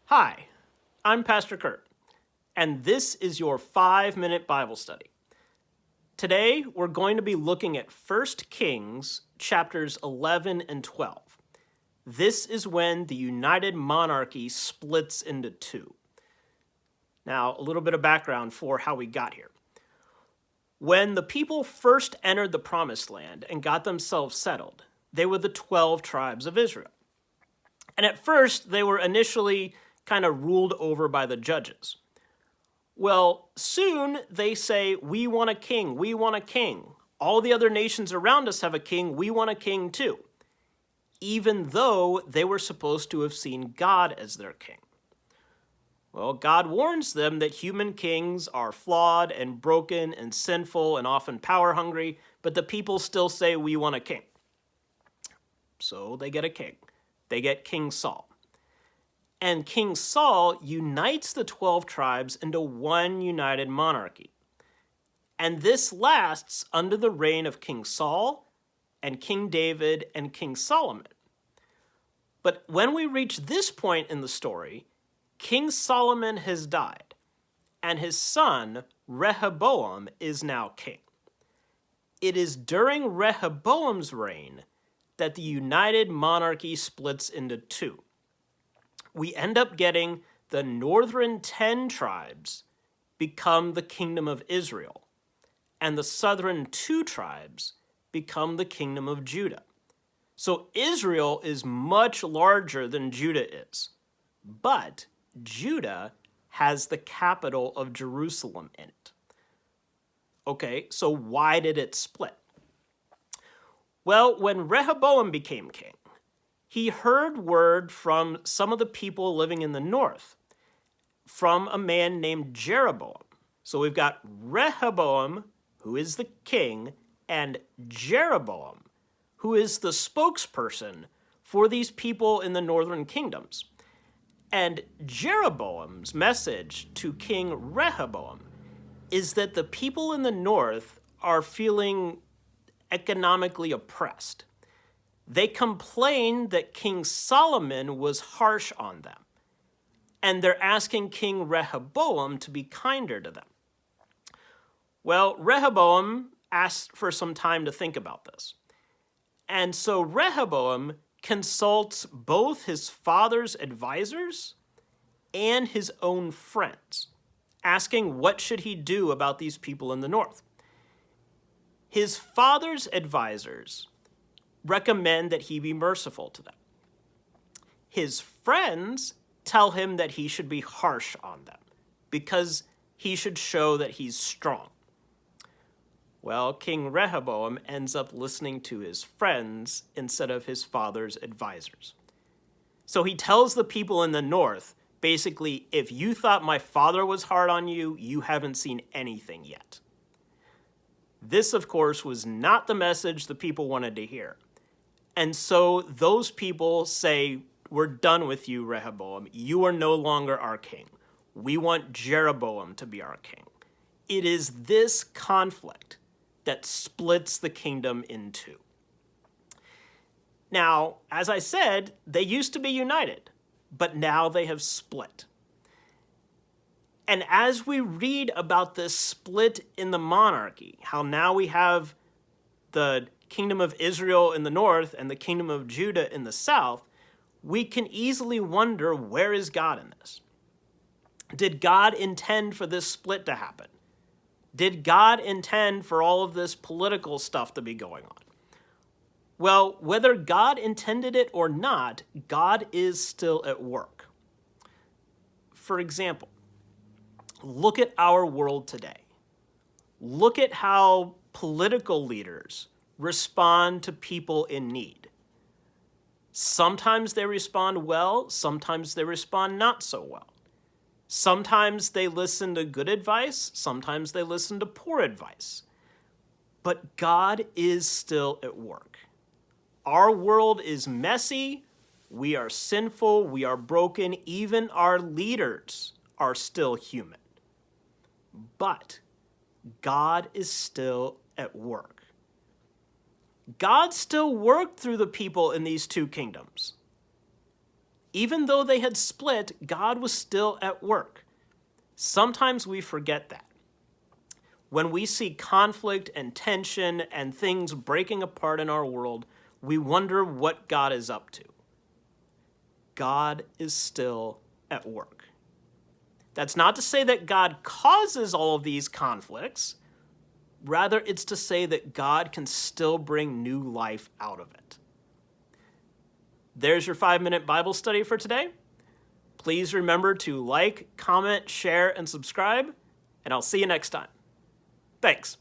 Hi, I'm Pastor Kurt, and this is your 5-minute Bible study. Today, we're going to be looking at 1 Kings chapters 11 and 12. This is when the United Monarchy splits into two. Now, a little bit of background for how we got here. When the people first entered the Promised Land and got themselves settled, they were the 12 tribes of Israel. And at first, they were initially kind of ruled over by the judges. Well, soon they say, we want a king, we want a king. All the other nations around us have a king, we want a king too. Even though they were supposed to have seen God as their king. Well, God warns them that human kings are flawed and broken and sinful and often power hungry, but the people still say, we want a king. So they get a king. They get King Saul. And King Saul unites the 12 tribes into one united monarchy. And this lasts under the reign of King Saul and King David and King Solomon. But when we reach this point in the story, King Solomon has died, and his son Rehoboam is now king. It is during Rehoboam's reign that the united monarchy splits into two. We end up getting the northern 10 tribes become the kingdom of Israel, and the southern 2 tribes become the kingdom of Judah. So Israel is much larger than Judah is, but Judah has the capital of Jerusalem in it. Okay, so why did it split? Well, when Rehoboam became king, he heard word from some of the people living in the north, from a man named Jeroboam. So we've got Rehoboam, who is the king, and Jeroboam, who is the spokesperson for these people in the northern kingdoms. And Jeroboam's message to King Rehoboam is that the people in the north are feeling economically oppressed. They complain that King Solomon was harsh on them, and they're asking King Rehoboam to be kinder to them. Well, Rehoboam asked for some time to think about this. And so Rehoboam consults both his father's advisors and his own friends, asking what should he do about these people in the north. His father's advisors recommend that he be merciful to them. His friends tell him that he should be harsh on them because he should show that he's strong. Well, King Rehoboam ends up listening to his friends instead of his father's advisors. So he tells the people in the north, basically, if you thought my father was hard on you, you haven't seen anything yet. This, of course, was not the message the people wanted to hear. And so those people say, we're done with you, Rehoboam. You are no longer our king. We want Jeroboam to be our king. It is this conflict that splits the kingdom in two. Now, as I said, they used to be united, but now they have split. And as we read about this split in the monarchy, how now we have the kingdom of Israel in the north and the kingdom of Judah in the south, we can easily wonder, where is God in this? Did God intend for this split to happen? Did God intend for all of this political stuff to be going on? Well, whether God intended it or not, God is still at work. For example, look at our world today. Look at how political leaders respond to people in need. Sometimes they respond well, sometimes they respond not so well. Sometimes they listen to good advice, sometimes they listen to poor advice. But God is still at work. Our world is messy, we are sinful, we are broken, even our leaders are still human. But God is still at work. God still worked through the people in these two kingdoms. Even though they had split, God was still at work. Sometimes we forget that. When we see conflict and tension and things breaking apart in our world, we wonder what God is up to. God is still at work. That's not to say that God causes all of these conflicts. Rather, it's to say that God can still bring new life out of it. There's your 5-minute Bible study for today. Please remember to like, comment, share, and subscribe, and I'll see you next time. Thanks.